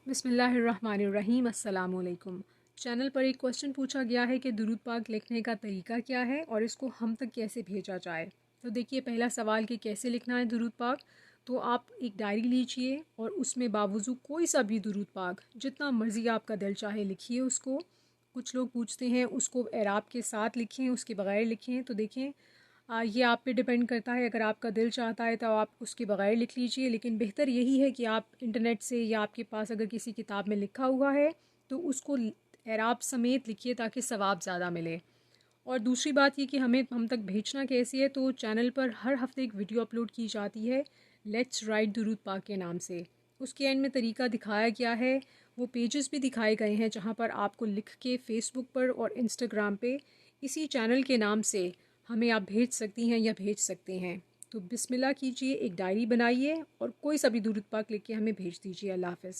बिस्मिल्लाहिर्रहमानिर्रहीम। अस्सलाम वालेकुम। चैनल पर एक क्वेश्चन पूछा गया है कि दुरूद पाक लिखने का तरीका क्या है और इसको हम तक कैसे भेजा जाए। तो देखिए, पहला सवाल कि कैसे लिखना है दुरूद पाक। तो आप एक डायरी लीजिए और उसमें बावजूद कोई सा भी दुरूद पाक जितना मर्ज़ी आपका दिल चाहे लिखिए उसको। कुछ लोग पूछते हैं उसको एराब के साथ लिखें, उसके बगैर लिखें। तो देखें, ये आप पे डिपेंड करता है। अगर आपका दिल चाहता है तो आप उसके बगैर लिख लीजिए, लेकिन बेहतर यही है कि आप इंटरनेट से या आपके पास अगर किसी किताब में लिखा हुआ है तो उसको एराब समेत लिखिए ताकि सवाब ज़्यादा मिले। और दूसरी बात ये कि हमें हम तक भेजना कैसे है, तो चैनल पर हर हफ्ते एक वीडियो अपलोड की जाती है लेट्स राइट दुरूद पाक के नाम से। उसके एंड में तरीका दिखाया गया है, वो पेजेस भी दिखाए गए हैं जहाँ पर आपको लिख के फ़ेसबुक पर और इंस्टाग्राम पे इसी चैनल के नाम से हमें आप भेज सकती हैं या भेज सकते हैं। तो बिस्मिल्लाह कीजिए, एक डायरी बनाइए और कोई सा भी दुरूद पाक लिख के हमें भेज दीजिए। अल्लाह हाफ़िज़।